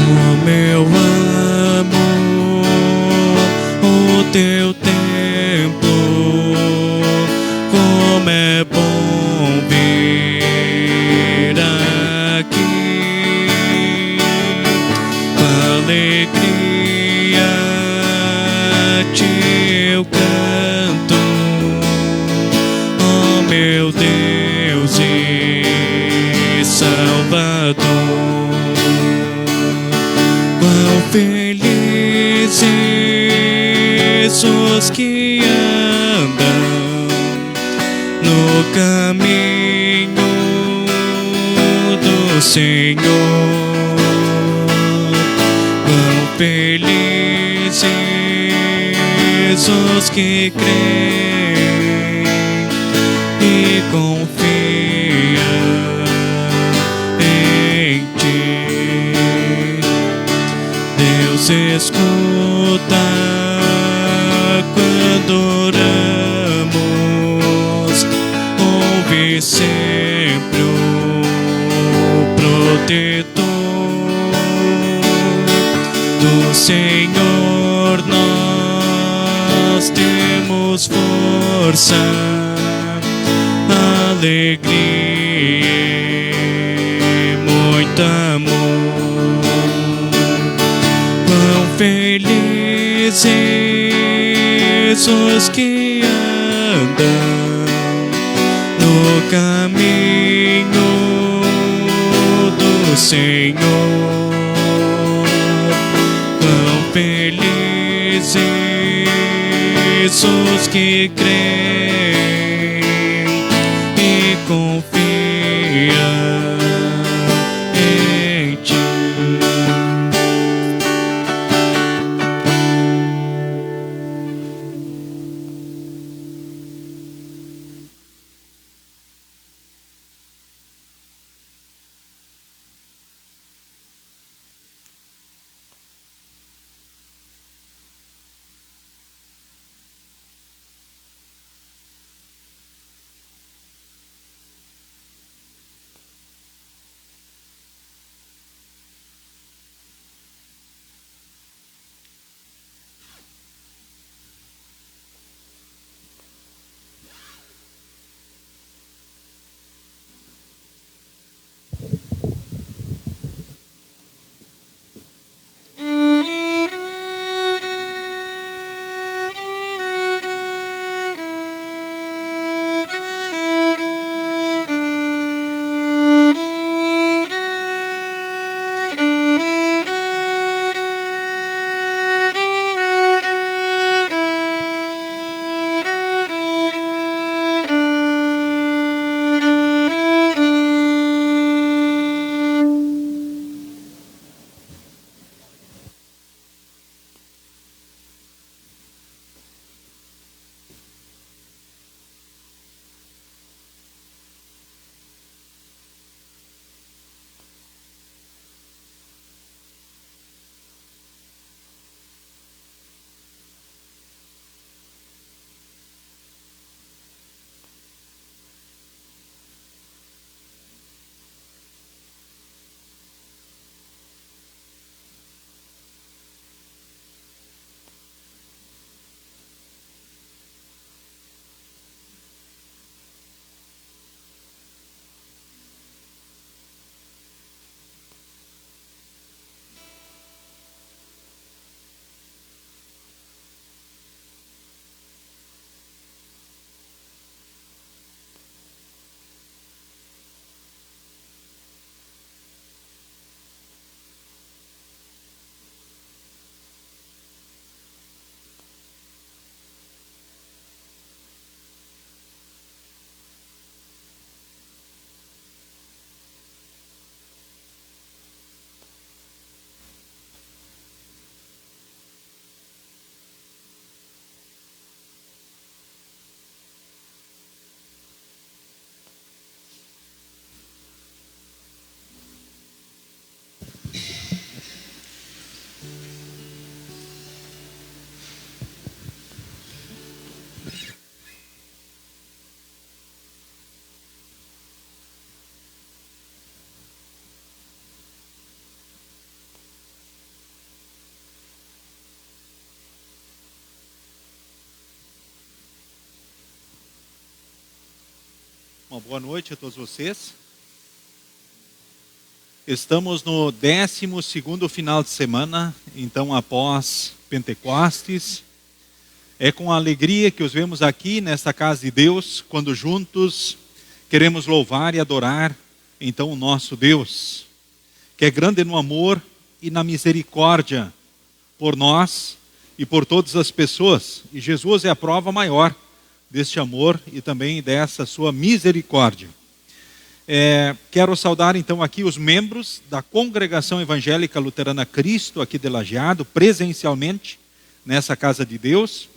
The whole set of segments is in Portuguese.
Como eu amo o teu templo, como é bom vir aqui, com alegria te eu canto, oh meu Deus e Salvador. Quão felizes os que andam no caminho do Senhor. Quão felizes os que creem e confiam em ti. Deus escuta quando oramos, ouve sempre o protetor do Senhor. Nós temos força, alegria e muito amor. Quão felizes os que andam no caminho do Senhor. Quão felizes os que creem e confiam em ti. Uma boa noite a todos vocês. Estamos no 12º final de semana, então após Pentecostes. É com alegria que os vemos aqui nesta casa de Deus, quando juntos queremos louvar e adorar então o nosso Deus, que é grande no amor e na misericórdia por nós e por todas as pessoas. E Jesus é a prova maior deste amor e também dessa sua misericórdia. Quero saudar então aqui os membros da Congregação Evangélica Luterana Cristo, aqui de Lajeado, presencialmente nessa casa de Deus.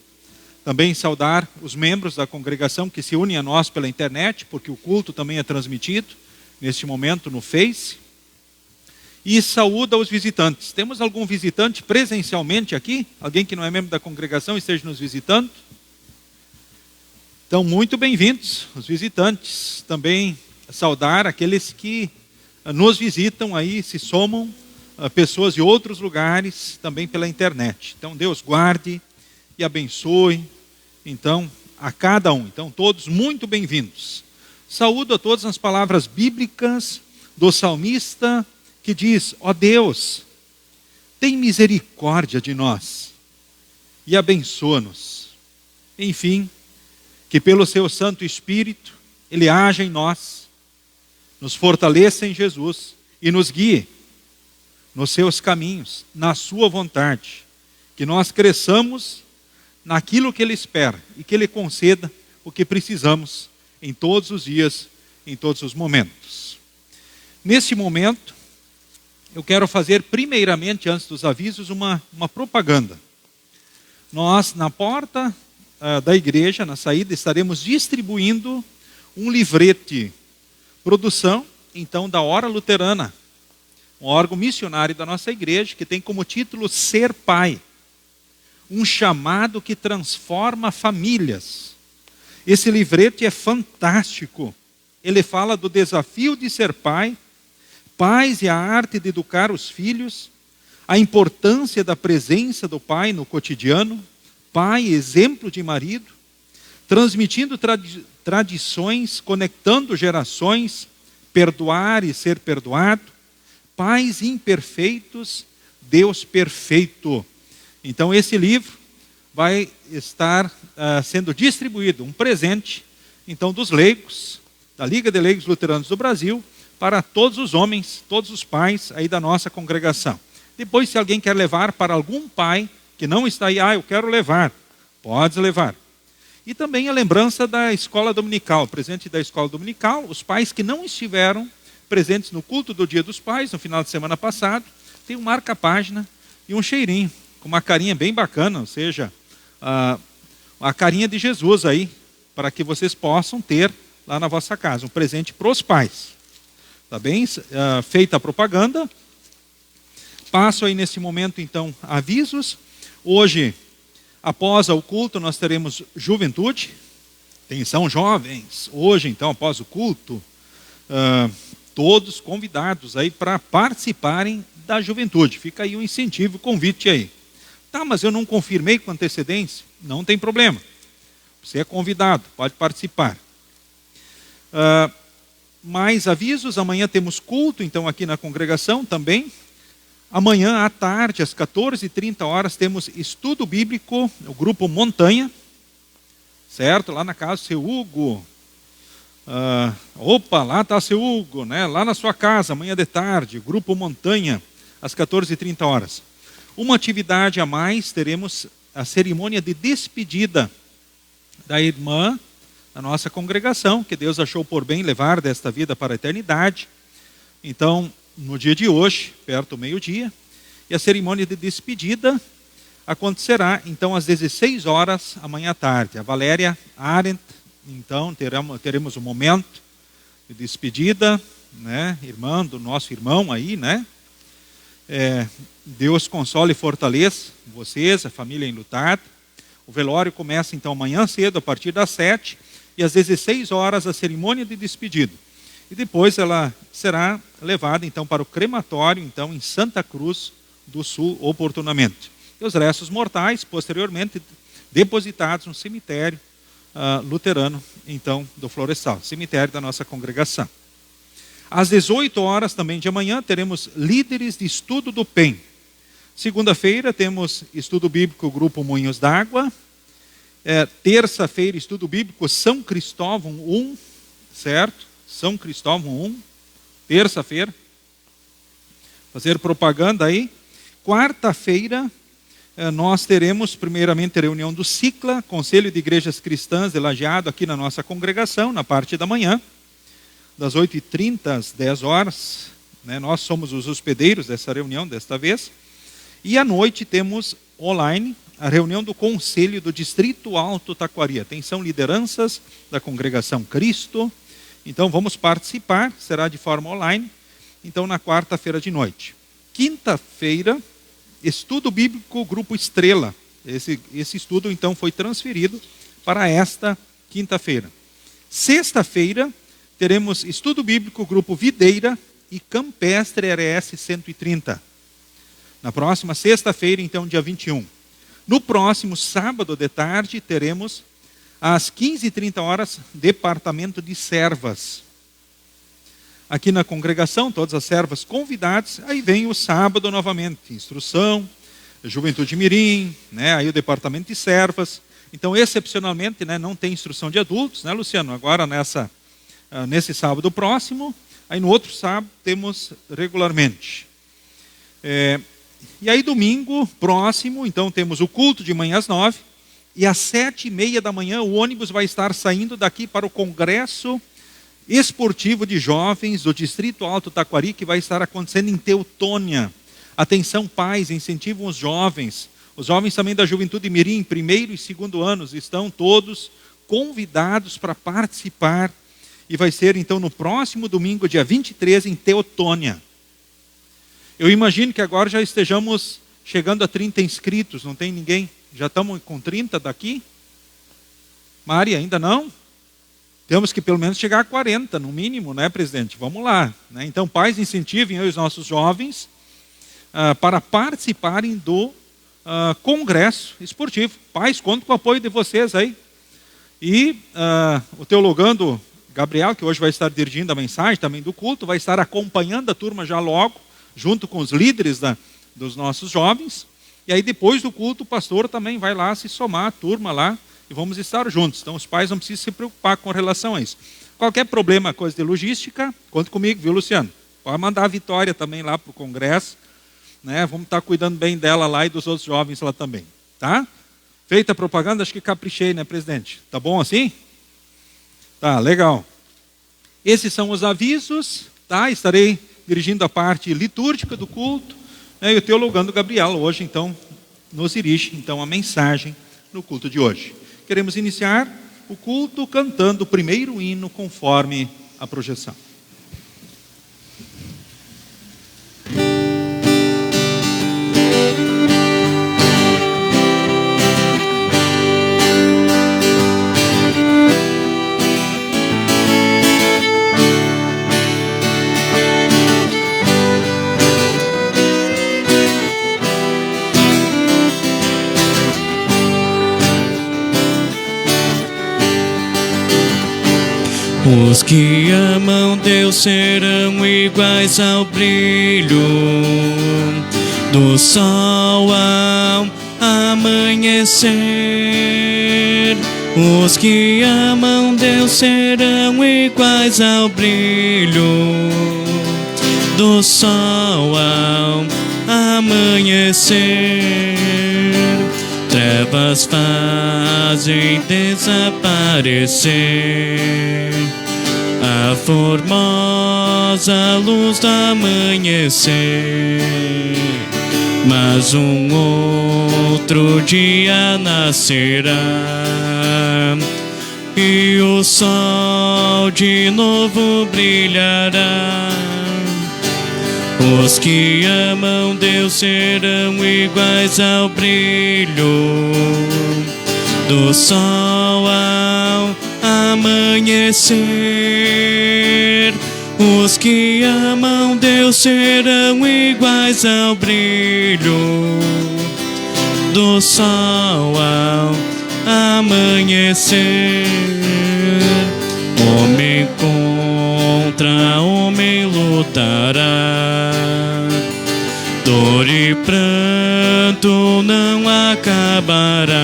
Também saudar os membros da congregação que se unem a nós pela internet, porque o culto também é transmitido neste momento no Face. E saúda os visitantes. Temos algum visitante presencialmente aqui? Alguém que não é membro da congregação e esteja nos visitando? Então, muito bem-vindos os visitantes. Também saudar aqueles que nos visitam aí, se somam pessoas de outros lugares também pela internet. Então, Deus guarde e abençoe, então, a cada um. Então, todos muito bem-vindos. Saúdo a todos as palavras bíblicas do salmista que diz: ó Deus, tem misericórdia de nós e abençoa-nos. Enfim, que pelo seu Santo Espírito, Ele haja em nós, nos fortaleça em Jesus e nos guie nos seus caminhos, na sua vontade. Que nós cresçamos naquilo que Ele espera e que Ele conceda o que precisamos em todos os dias, em todos os momentos. Nesse momento, eu quero fazer primeiramente, antes dos avisos, uma propaganda. Nós, na porta da igreja, na saída, estaremos distribuindo um livrete, produção, então, da Hora Luterana, um órgão missionário da nossa igreja, que tem como título Ser Pai, um chamado que transforma famílias. Esse livrete é fantástico. Ele fala do desafio de ser pai, pais e a arte de educar os filhos, a importância da presença do pai no cotidiano, pai, exemplo de marido, transmitindo tradições, conectando gerações, perdoar e ser perdoado, pais imperfeitos, Deus perfeito. Então esse livro vai estar sendo distribuído, um presente, então, dos leigos, da Liga de Leigos Luteranos do Brasil, para todos os homens, todos os pais aí da nossa congregação. Depois, se alguém quer levar para algum pai que não está aí, eu quero levar, pode levar. E também a lembrança da escola dominical, presente da escola dominical, os pais que não estiveram presentes no culto do Dia dos Pais, no final de semana passado, tem um marca-página e um cheirinho, com uma carinha bem bacana, ou seja, a carinha de Jesus aí, para que vocês possam ter lá na vossa casa, um presente para os pais. Está bem? Feita a propaganda. Passo aí nesse momento, então, avisos. Hoje, após o culto, nós teremos juventude. Atenção, jovens. Hoje, então, após o culto, todos convidados aí para participarem da juventude. Fica aí o incentivo, o convite aí. Tá, mas eu não confirmei com antecedência? Não tem problema. Você é convidado, pode participar. Mais avisos, amanhã temos culto, então, aqui na congregação também. Amanhã à tarde, às 14h30, temos estudo bíblico, o grupo Montanha, certo? Lá na casa do seu Hugo. Lá está seu Hugo, né? Lá na sua casa, amanhã de tarde, grupo Montanha, às 14h30. Uma atividade a mais, teremos a cerimônia de despedida da irmã da nossa congregação, que Deus achou por bem levar desta vida para a eternidade. Então, no dia de hoje, perto do meio-dia, e a cerimônia de despedida acontecerá, então, às 16h, amanhã à tarde. A Valéria Arendt, então, teremos um momento de despedida, né, irmã do nosso irmão aí, né? Deus console e fortaleça vocês, a família enlutada. O velório começa então amanhã cedo, a partir das 7h, e às 16h a cerimônia de despedida. E depois ela será levada então para o crematório, então em Santa Cruz do Sul, oportunamente. E os restos mortais, posteriormente, depositados no cemitério, luterano, então, do Florestal, cemitério da nossa congregação. Às 18 horas também de amanhã teremos líderes de estudo do PEN. Segunda-feira temos estudo bíblico Grupo Moinhos d'Água. Terça-feira, estudo bíblico São Cristóvão 1, certo? São Cristóvão 1, terça-feira. Fazer propaganda aí. Quarta-feira, nós teremos primeiramente a reunião do CICLA, Conselho de Igrejas Cristãs de Lajeado, aqui na nossa congregação, na parte da manhã, das 8h30 às 10 horas. Nós somos os hospedeiros dessa reunião, desta vez. E à noite temos online a reunião do Conselho do Distrito Alto Taquari. Atenção, lideranças da Congregação Cristo. Então vamos participar, será de forma online, então na quarta-feira de noite. Quinta-feira, estudo bíblico Grupo Estrela. Esse estudo então foi transferido para esta quinta-feira. Sexta-feira, teremos estudo bíblico Grupo Videira e Campestre RS 130. Na próxima sexta-feira, então, dia 21. No próximo sábado de tarde, teremos às 15h30, Departamento de Servas. Aqui na congregação, todas as servas convidadas, aí vem o sábado novamente, instrução, Juventude Mirim, aí o Departamento de Servas. Então, excepcionalmente, não tem instrução de adultos, Luciano? Agora, nesse sábado próximo, aí no outro sábado, temos regularmente. E aí, domingo próximo, então, temos o culto de manhã às 9h, e às 7h30 da manhã, o ônibus vai estar saindo daqui para o Congresso Esportivo de Jovens do Distrito Alto Taquari, que vai estar acontecendo em Teutônia. Atenção, pais, incentivam os jovens também da Juventude Mirim, primeiro e segundo anos, estão todos convidados para participar, e vai ser então no próximo domingo, dia 23, em Teutônia. Eu imagino que agora já estejamos chegando a 30 inscritos, não tem ninguém? Já estamos com 30 daqui? Mari, ainda não? Temos que pelo menos chegar a 40, no mínimo, presidente? Vamos lá. Então, pais, incentivem os nossos jovens para participarem do Congresso Esportivo. Pais, conto com o apoio de vocês aí. E o teologando Gabriel, que hoje vai estar dirigindo a mensagem também do culto, vai estar acompanhando a turma já logo, junto com os líderes dos nossos jovens. E aí depois do culto o pastor também vai lá se somar à turma lá e vamos estar juntos. Então os pais não precisam se preocupar com relação a isso. Qualquer problema, coisa de logística, conta comigo, viu, Luciano? Pode mandar a Vitória também lá para o congresso, Vamos estar cuidando bem dela lá e dos outros jovens lá também, tá? Feita a propaganda, acho que caprichei, presidente? Tá bom assim? Tá, legal. Esses são os avisos, tá? Estarei dirigindo a parte litúrgica do culto, e o teologando Gabriel hoje, então, nos dirige, então, a mensagem no culto de hoje. Queremos iniciar o culto cantando o primeiro hino conforme a projeção. Os que amam Deus serão iguais ao brilho do sol ao amanhecer. Os que amam Deus serão iguais ao brilho do sol ao amanhecer. Trevas fazem desaparecer a formosa luz do amanhecer. Mas um outro dia nascerá e o sol de novo brilhará. Os que amam Deus serão iguais ao brilho do sol ao amanhecer. Os que amam Deus serão iguais ao brilho do sol ao amanhecer. Homem contra homem lutará, dor e pranto não acabará.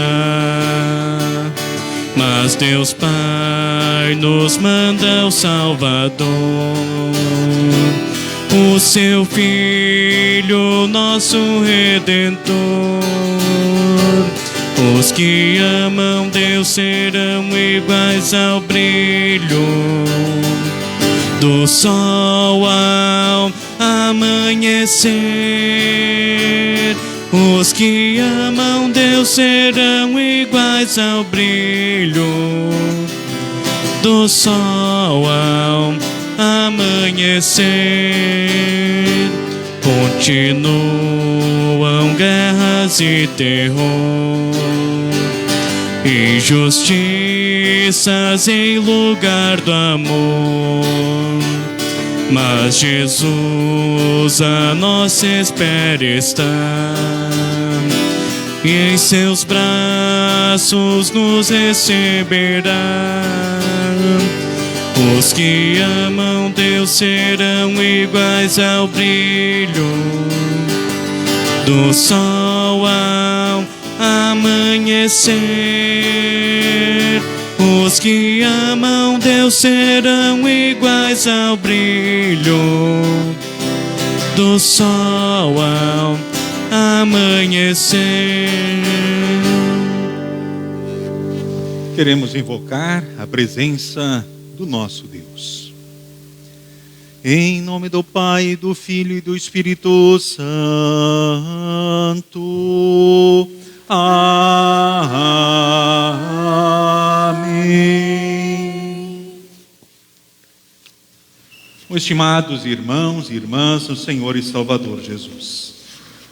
Mas Deus Pai nos manda o Salvador, o seu Filho, nosso Redentor. Os que amam Deus serão iguais ao brilho do sol ao amanhecer. Os que amam Deus serão iguais ao brilho do sol ao amanhecer. Continuam guerras e terror, injustiças em lugar do amor. Mas Jesus a nossa espera está, e em seus braços nos receberá. Os que amam Deus serão iguais ao brilho do sol ao amanhecer. Os que amam Deus serão iguais ao brilho do sol ao amanhecer. Queremos invocar a presença do nosso Deus. Em nome do Pai, do Filho e do Espírito Santo. Amém. Estimados irmãos e irmãs, no Senhor e Salvador Jesus,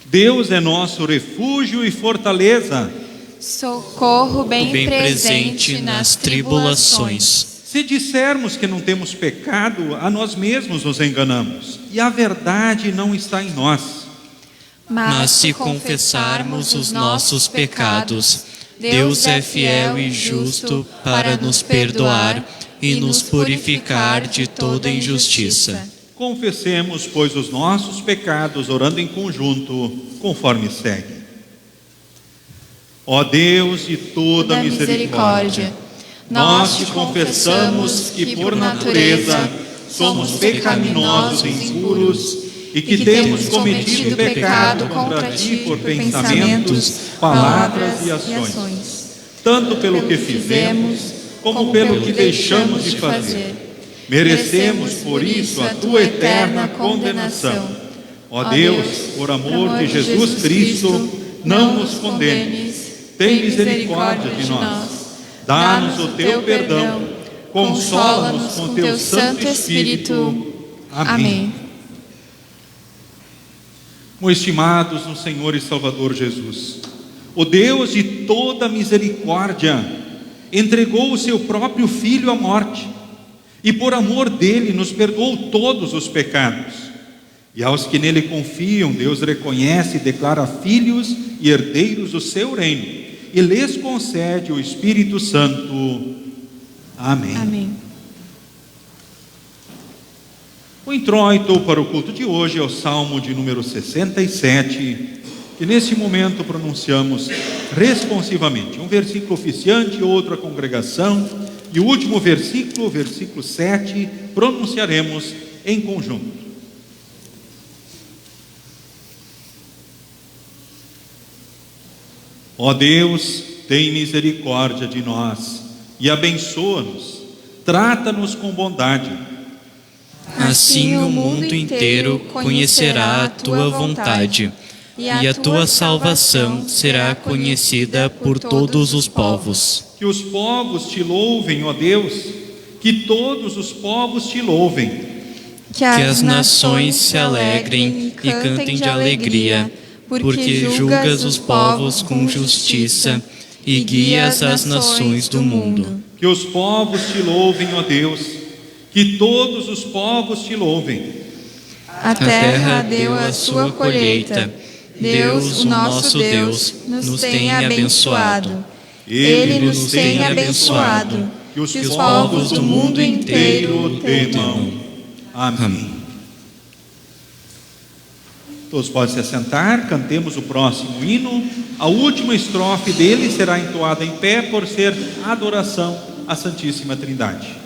Deus é nosso refúgio e fortaleza, socorro bem presente nas tribulações. Se dissermos que não temos pecado, a nós mesmos nos enganamos, e a verdade não está em nós. Mas se confessarmos os nossos pecados, Deus é fiel e justo para nos perdoar e nos purificar de toda injustiça. Confessemos, pois, os nossos pecados, orando em conjunto, conforme segue. Ó Deus de toda misericórdia, nós te confessamos que por natureza somos pecaminosos e impuros, e que temos cometido pecado contra ti por pensamentos, palavras e ações, tanto pelo que fizemos como pelo que deixamos de fazer. Merecemos por isso a tua eterna condenação. Ó Deus, por amor de Jesus Cristo, não nos condenes, tem misericórdia de nós. Dá-nos o teu perdão, consola-nos com teu Santo Espírito. Amém. Meus estimados no Senhor e Salvador Jesus, o Deus de toda misericórdia entregou o seu próprio Filho à morte, e por amor dele nos perdoou todos os pecados. E aos que nele confiam, Deus reconhece e declara filhos e herdeiros do seu reino, e lhes concede o Espírito Santo. Amém. Amém. O introito para o culto de hoje é o Salmo de número 67, que nesse momento pronunciamos responsivamente. Um versículo oficiante, outro a congregação, e o último versículo, o versículo 7, pronunciaremos em conjunto. Ó Deus, tem misericórdia de nós e abençoa-nos, trata-nos com bondade. Assim o mundo inteiro conhecerá a tua vontade, e a tua salvação será conhecida por todos os povos. Que os povos te louvem, ó Deus, que todos os povos te louvem. Que as nações se alegrem e cantem de alegria, porque julgas os povos com justiça e guias as nações do mundo. Que os povos te louvem, ó Deus, que todos os povos te louvem. A terra deu a sua colheita, Deus, o nosso Deus, nos tem abençoado. Ele nos tem abençoado. Que os povos do mundo inteiro temam. Amém. Todos podem se assentar, cantemos o próximo hino. A última estrofe dele será entoada em pé por ser adoração à Santíssima Trindade.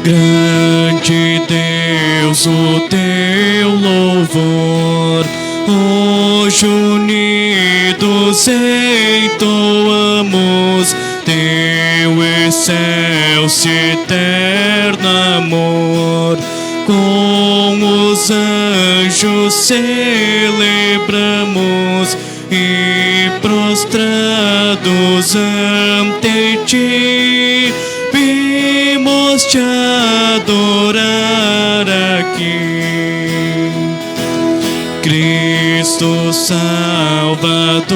Grande Deus, o teu louvor, hoje unidos entoamos teu excelso eterno amor. Com os anjos celebramos e prostrados ante ti vimos te adorar aqui. Cristo Salvador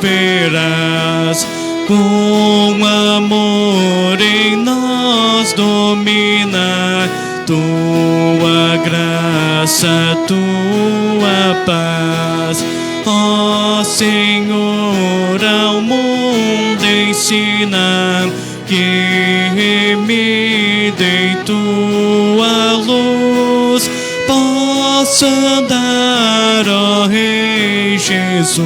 verás, com amor em nós dominar, tua graça, tua paz. Ó Senhor, ao mundo ensina que remida em tua luz possa andar, ó Rei Jesus.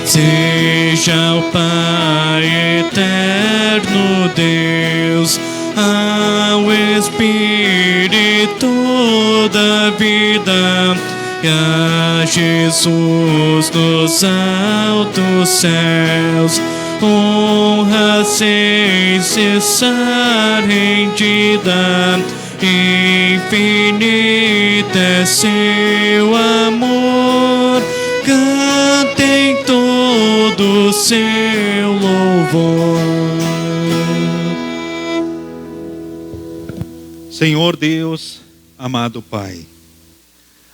Seja o Pai eterno Deus, ao Espírito da vida, e a Jesus nos altos céus, honra sem cessar rendida, infinita é seu amor, cantem todo o seu louvor. Senhor Deus, amado Pai,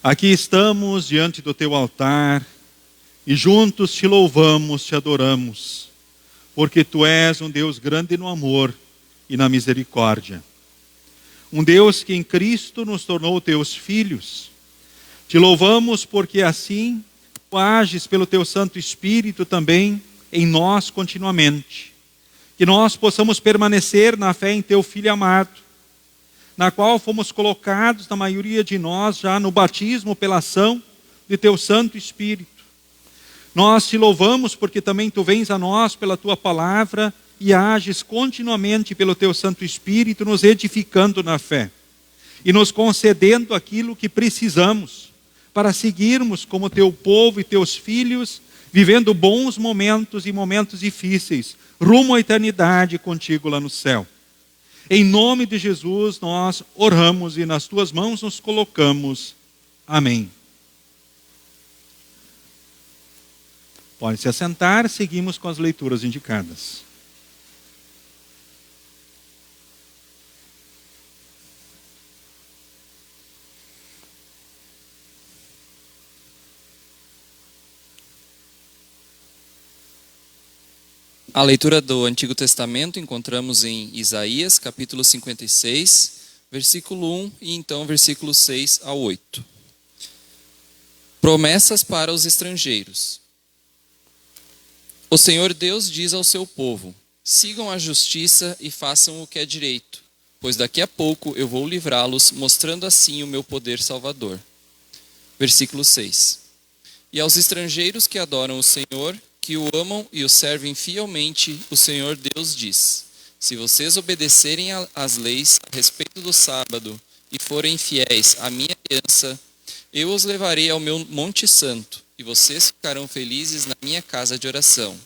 aqui estamos diante do teu altar e juntos te louvamos, te adoramos, porque tu és um Deus grande no amor e na misericórdia. Um Deus que em Cristo nos tornou teus filhos. Te louvamos porque assim tu ages pelo teu Santo Espírito também em nós continuamente. Que nós possamos permanecer na fé em teu Filho amado, na qual fomos colocados, na maioria de nós, já no batismo pela ação de teu Santo Espírito. Nós te louvamos porque também tu vens a nós pela tua palavra e ages continuamente pelo teu Santo Espírito, nos edificando na fé e nos concedendo aquilo que precisamos para seguirmos como teu povo e teus filhos, vivendo bons momentos e momentos difíceis, rumo à eternidade contigo lá no céu. Em nome de Jesus nós oramos e nas tuas mãos nos colocamos. Amém. Pode se assentar, seguimos com as leituras indicadas. A leitura do Antigo Testamento encontramos em Isaías, capítulo 56, versículo 1 e então versículos 6 a 8. Promessas para os estrangeiros. O Senhor Deus diz ao seu povo: sigam a justiça e façam o que é direito, pois daqui a pouco eu vou livrá-los, mostrando assim o meu poder salvador. Versículo 6. E aos estrangeiros que adoram o Senhor, que o amam e o servem fielmente, o Senhor Deus diz: se vocês obedecerem às leis a respeito do sábado e forem fiéis à minha aliança, eu os levarei ao meu monte santo, e vocês ficarão felizes na minha casa de oração.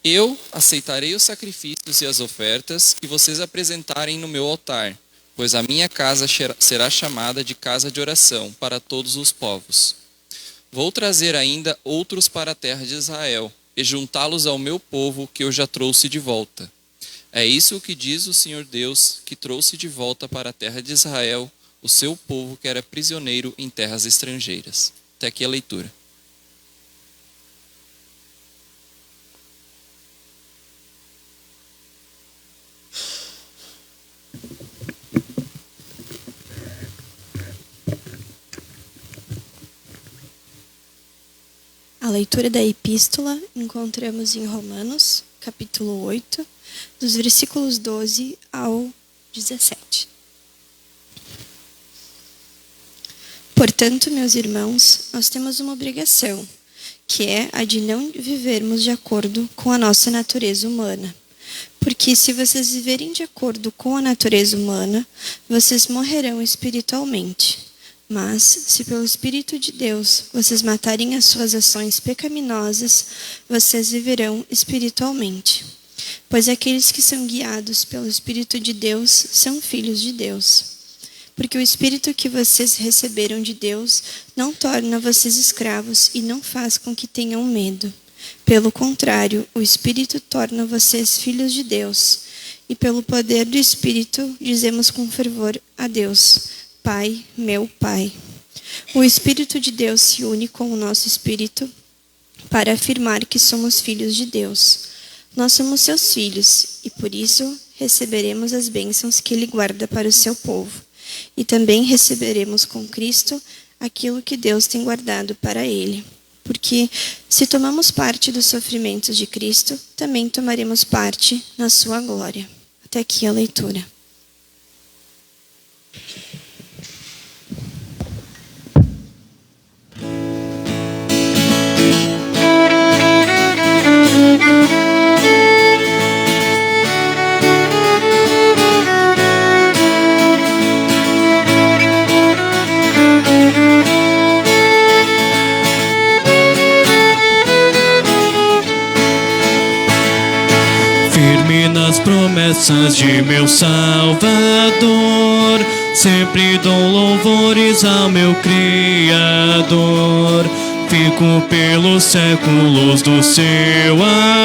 Eu aceitarei os sacrifícios e as ofertas que vocês apresentarem no meu altar, pois a minha casa será chamada de casa de oração para todos os povos. Vou trazer ainda outros para a terra de Israel, e juntá-los ao meu povo que eu já trouxe de volta. É isso que diz o Senhor Deus, que trouxe de volta para a terra de Israel o seu povo que era prisioneiro em terras estrangeiras. Até aqui a leitura. A leitura da epístola encontramos em Romanos, capítulo 8, dos versículos 12 ao 17. Portanto, meus irmãos, nós temos uma obrigação, que é a de não vivermos de acordo com a nossa natureza humana. Porque se vocês viverem de acordo com a natureza humana, vocês morrerão espiritualmente. Mas, se pelo Espírito de Deus vocês matarem as suas ações pecaminosas, vocês viverão espiritualmente. Pois aqueles que são guiados pelo Espírito de Deus são filhos de Deus. Porque o Espírito que vocês receberam de Deus não torna vocês escravos e não faz com que tenham medo. Pelo contrário, o Espírito torna vocês filhos de Deus. E pelo poder do Espírito dizemos com fervor a Deus: Pai, meu Pai. O Espírito de Deus se une com o nosso Espírito para afirmar que somos filhos de Deus. Nós somos seus filhos e por isso receberemos as bênçãos que Ele guarda para o seu povo. E também receberemos com Cristo aquilo que Deus tem guardado para Ele. Porque se tomamos parte dos sofrimentos de Cristo, também tomaremos parte na sua glória. Até aqui a leitura. Firme nas promessas de meu Salvador, sempre dou louvores ao meu Criador. Fico pelos séculos do seu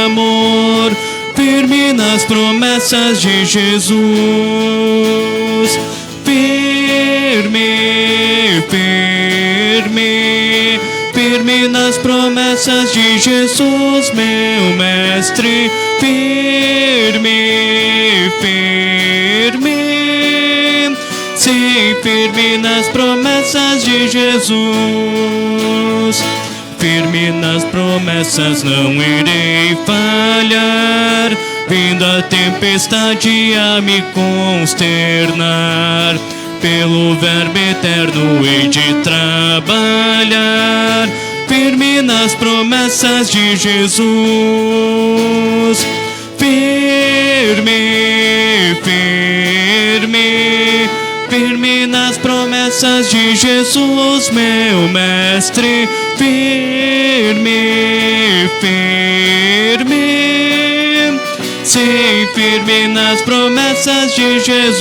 amor, firme nas promessas de Jesus. Firme, firme, firme nas promessas de Jesus, meu Mestre. Firme, firme, sim, firme nas promessas de Jesus. Firme nas promessas, não irei falhar, vindo a tempestade a me consternar. Pelo Verbo eterno hei de trabalhar, firme nas promessas de Jesus. Firme, firme, firme nas promessas de Jesus, meu Mestre. Firme, firme, sim, firme nas promessas de Jesus.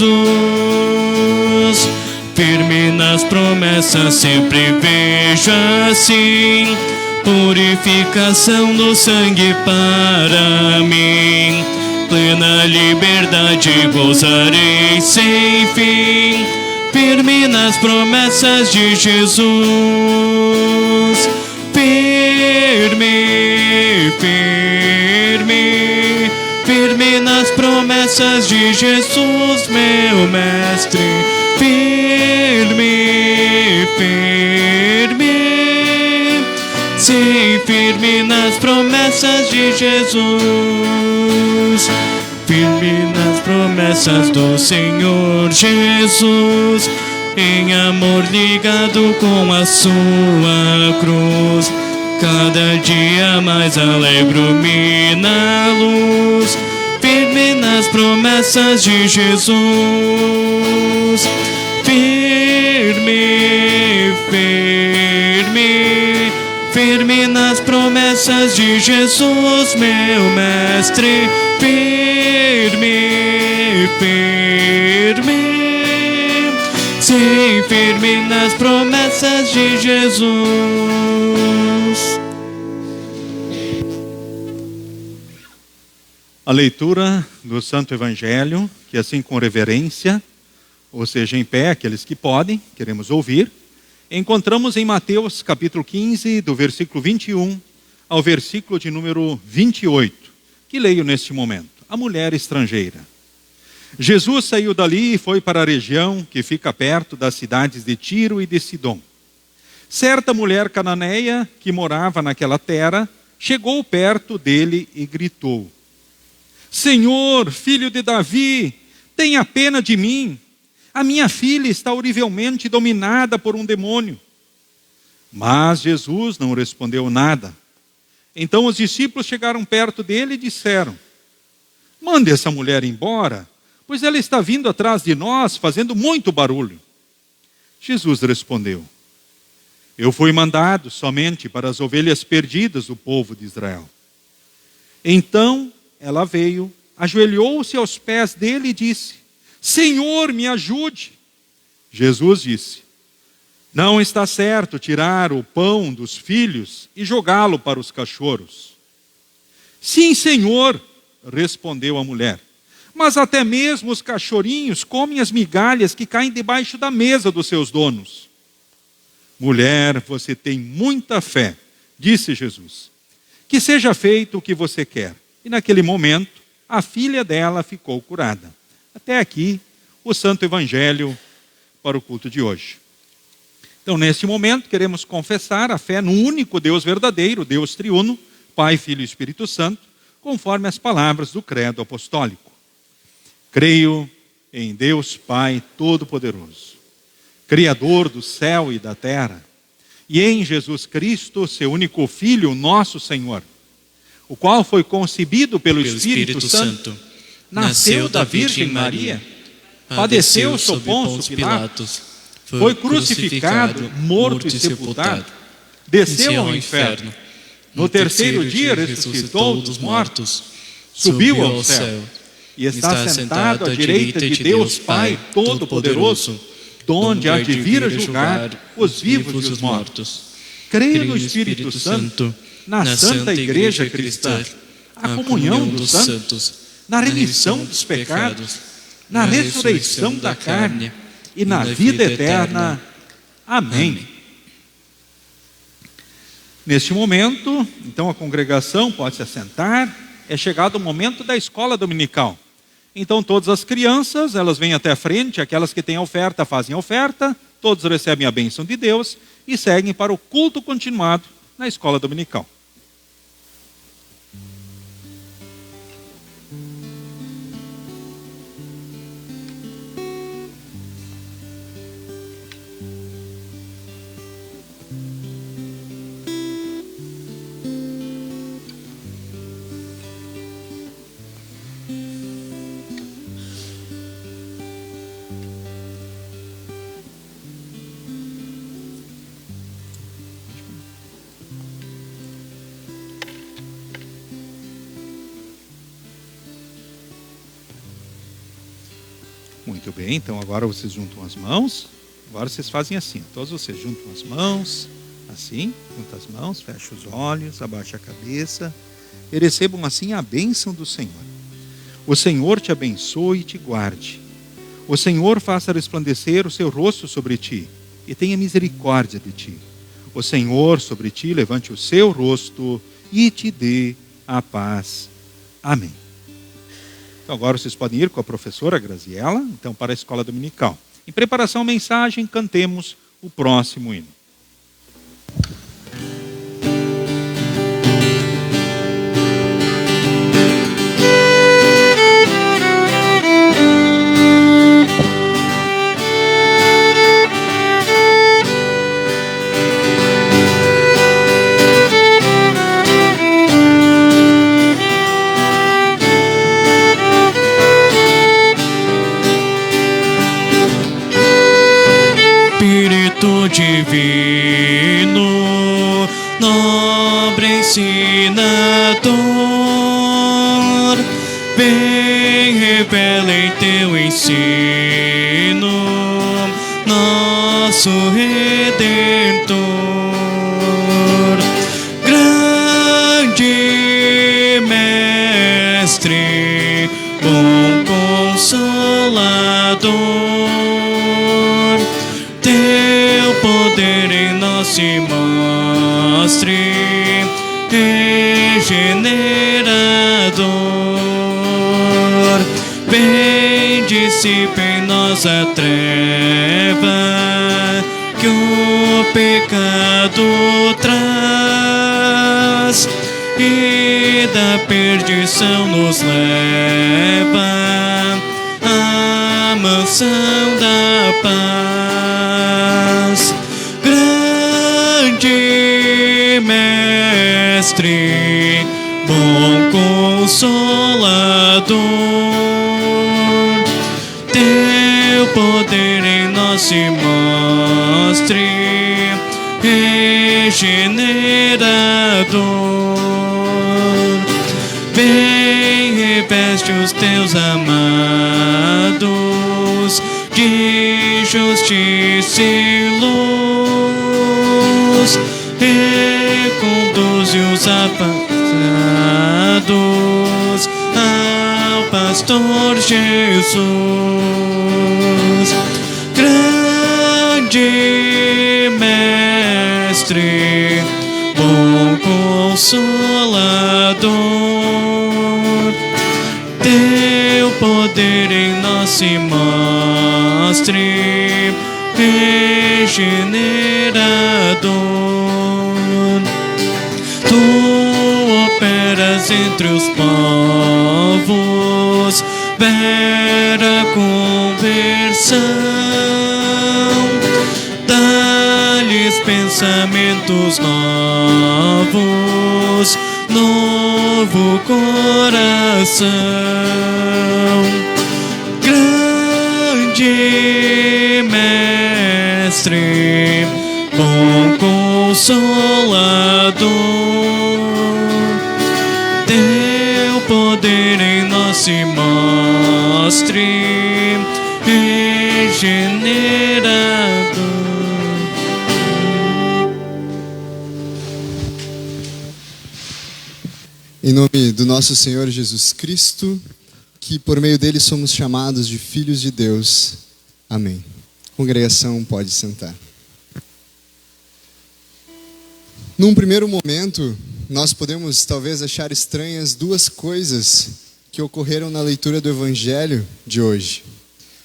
Firme nas promessas, sempre vejo assim purificação do sangue para mim. Plena liberdade gozarei sem fim, firme nas promessas de Jesus. Firme, firme, firme nas promessas de Jesus, meu Mestre. Firme, firme, sim, firme nas promessas de Jesus. Firme nas promessas do Senhor Jesus, em amor ligado com a sua cruz. Cada dia mais alegro-me na luz, firme nas promessas de Jesus. Firme, firme, firme nas promessas de Jesus, meu Mestre. Firme, firme, Sim, firme nas promessas de Jesus. A leitura do Santo Evangelho, que assim com reverência, ou seja, em pé, aqueles que podem, queremos ouvir, encontramos em Mateus capítulo 15, do versículo 21 ao versículo de número 28, que leio neste momento. A mulher estrangeira. Jesus saiu dali e foi para a região que fica perto das cidades de Tiro e de Sidom. Certa mulher cananeia que morava naquela terra chegou perto dele e gritou: Senhor, filho de Davi, tenha pena de mim. A minha filha está horrivelmente dominada por um demônio. Mas Jesus não respondeu nada. Então os discípulos chegaram perto dele e disseram: Mande essa mulher embora, pois ela está vindo atrás de nós, fazendo muito barulho. Jesus respondeu: Eu fui mandado somente para as ovelhas perdidas do povo de Israel. Então ela veio, ajoelhou-se aos pés dele e disse: Senhor, me ajude. Jesus disse: Não está certo tirar o pão dos filhos e jogá-lo para os cachorros. Sim, Senhor, respondeu a mulher. Mas até mesmo os cachorrinhos comem as migalhas que caem debaixo da mesa dos seus donos. Mulher, você tem muita fé, disse Jesus. Que seja feito o que você quer. E naquele momento, a filha dela ficou curada. Até aqui, o Santo Evangelho para o culto de hoje. Então, neste momento, queremos confessar a fé no único Deus verdadeiro, Deus triuno, Pai, Filho e Espírito Santo, conforme as palavras do credo apostólico. Creio em Deus Pai Todo-Poderoso, Criador do céu e da terra, e em Jesus Cristo, seu único Filho, nosso Senhor, o qual foi concebido pelo Espírito Santo, nasceu da Virgem Maria, padeceu sob Pôncio Pilatos, foi crucificado, morto e sepultado, desceu ao inferno, no terceiro dia ressuscitou dos mortos, subiu ao céu, e está sentado à direita de Deus Pai Todo-Poderoso, donde há de vir a julgar os vivos e os mortos. Creio no Espírito Santo, na Santa Igreja Cristã, a comunhão dos santos, na remissão dos pecados, na ressurreição da carne e na vida eterna. Amém. Neste momento, então a congregação pode se assentar. É chegado o momento da escola dominical. Então todas as crianças, elas vêm até a frente, aquelas que têm oferta fazem a oferta, todos recebem a bênção de Deus e seguem para o culto continuado na escola dominical. Muito bem, então agora vocês juntam as mãos. Agora vocês fazem assim, todos vocês juntam as mãos, assim, juntam as mãos, fecham os olhos, abaixam a cabeça e recebam assim a bênção do Senhor. O Senhor te abençoe e te guarde. O Senhor faça resplandecer o seu rosto sobre ti e tenha misericórdia de ti. O Senhor sobre ti levante o seu rosto e te dê a paz. Amém. Então agora vocês podem ir com a professora Graziela, então para a escola dominical. Em preparação à mensagem, cantemos o próximo hino. Divino, nobre ensinador, vem, revela em teu ensino nosso Redentor. Grande Mestre, bom Consolador, teu poder em nós se mostre, regenerador. Vem, dissipa em nós a treva que o pecado traz, e da perdição nos leva à mansão da paz. Grande Mestre, bom Consolador, teu poder em nós se mostre, regenerador. Vem, reveste os teus amados de justiça e luz, reconduze os afastados ao pastor Jesus. Grande Mestre, bom Consolador, teu poder em nós se mostre, regenerador. Tu operas entre os povos, vera conversão, dá-lhes pensamentos novos, novo coração. Grande Mestre, bom Consolador, teu poder em nós se mostre, regenerador. Em nome do nosso Senhor Jesus Cristo, que por meio dele somos chamados de filhos de Deus. Amém. Congregação, pode sentar. Num primeiro momento, nós podemos talvez achar estranhas duas coisas que ocorreram na leitura do Evangelho de hoje.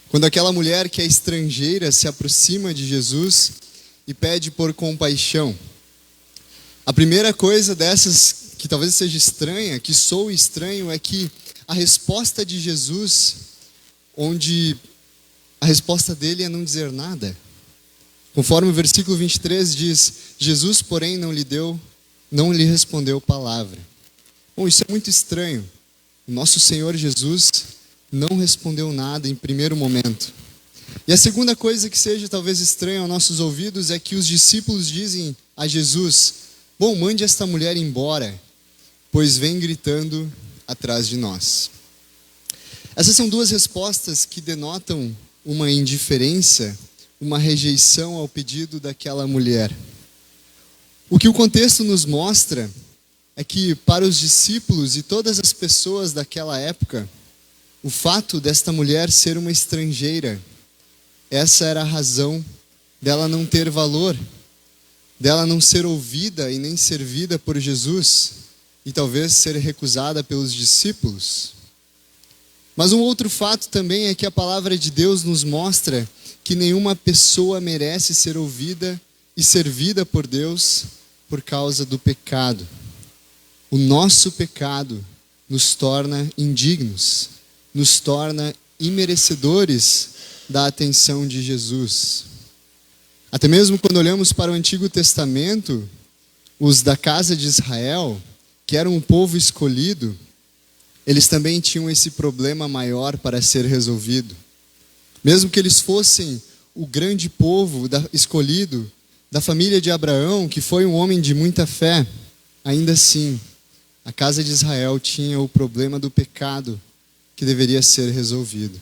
Quando aquela mulher que é estrangeira se aproxima de Jesus e pede por compaixão. A primeira coisa dessas que talvez seja estranha, que soe estranho, é que a resposta de Jesus, onde a resposta dele é não dizer nada. Conforme o versículo 23 diz, Jesus, porém, não lhe respondeu palavra. Bom, isso é muito estranho. O nosso Senhor Jesus não respondeu nada em primeiro momento. E a segunda coisa que seja talvez estranha aos nossos ouvidos é que os discípulos dizem a Jesus, bom, mande esta mulher embora, pois vem gritando atrás de nós. Essas são duas respostas que denotam uma indiferença, uma rejeição ao pedido daquela mulher. O que o contexto nos mostra é que para os discípulos e todas as pessoas daquela época, o fato desta mulher ser uma estrangeira, essa era a razão dela não ter valor, dela não ser ouvida e nem servida por Jesus, e talvez ser recusada pelos discípulos. Mas um outro fato também é que a palavra de Deus nos mostra que nenhuma pessoa merece ser ouvida e servida por Deus por causa do pecado. O nosso pecado nos torna indignos, nos torna imerecedores da atenção de Jesus. Até mesmo quando olhamos para o Antigo Testamento, os da casa de Israel, que eram um povo escolhido, eles também tinham esse problema maior para ser resolvido. Mesmo que eles fossem o grande povo escolhido da família de Abraão, que foi um homem de muita fé, ainda assim, a casa de Israel tinha o problema do pecado que deveria ser resolvido.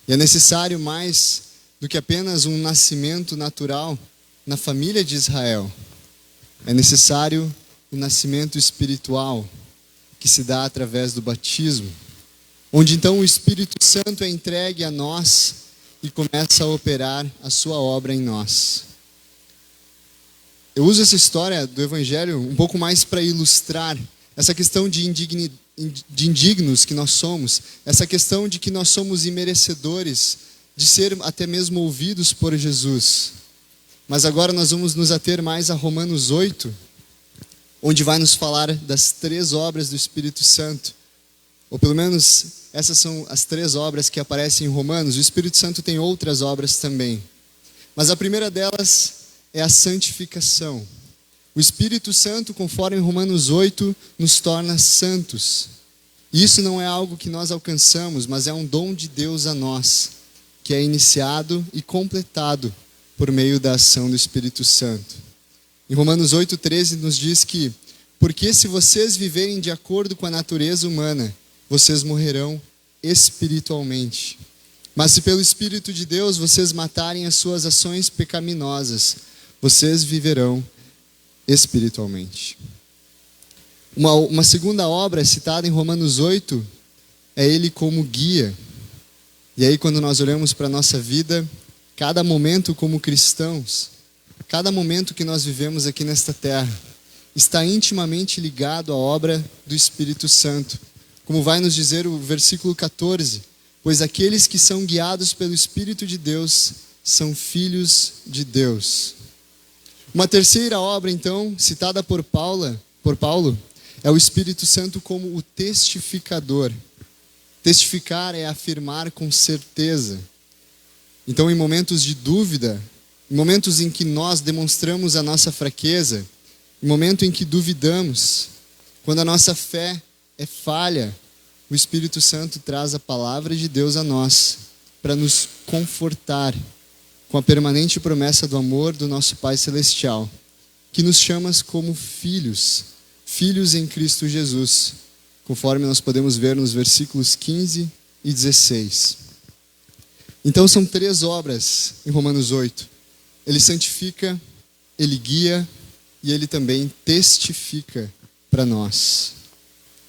E é necessário mais do que apenas um nascimento natural na família de Israel. É necessário o nascimento espiritual, que se dá através do batismo, onde então o Espírito Santo é entregue a nós e começa a operar a sua obra em nós. Eu uso essa história do Evangelho um pouco mais para ilustrar essa questão de indignos que nós somos, essa questão de que nós somos imerecedores de ser até mesmo ouvidos por Jesus. Mas agora nós vamos nos ater mais a Romanos 8, onde vai nos falar das 3 obras do Espírito Santo. Ou pelo menos essas são as 3 obras que aparecem em Romanos. O Espírito Santo tem outras obras também. Mas a primeira delas é a santificação. O Espírito Santo, conforme em Romanos 8, nos torna santos. E isso não é algo que nós alcançamos, mas é um dom de Deus a nós, que é iniciado e completado por meio da ação do Espírito Santo. Em Romanos 8,13 nos diz que, porque se vocês viverem de acordo com a natureza humana, vocês morrerão espiritualmente. Mas se pelo Espírito de Deus vocês matarem as suas ações pecaminosas, vocês viverão espiritualmente. Uma segunda obra citada em Romanos 8 é Ele como guia. E aí quando nós olhamos para a nossa vida, cada momento como cristãos, cada momento que nós vivemos aqui nesta terra, está intimamente ligado à obra do Espírito Santo. Como vai nos dizer o versículo 14, pois aqueles que são guiados pelo Espírito de Deus são filhos de Deus. Uma terceira obra, então, citada por Paulo, é o Espírito Santo como o testificador. Testificar é afirmar com certeza. Então, em momentos de dúvida, em momentos em que nós demonstramos a nossa fraqueza, em momento em que duvidamos, quando a nossa fé é falha, o Espírito Santo traz a palavra de Deus a nós para nos confortar com a permanente promessa do amor do nosso Pai Celestial, que nos chama como filhos, filhos em Cristo Jesus, conforme nós podemos ver nos versículos 15 e 16. Então são 3 obras em Romanos 8. Ele santifica, Ele guia e Ele também testifica para nós.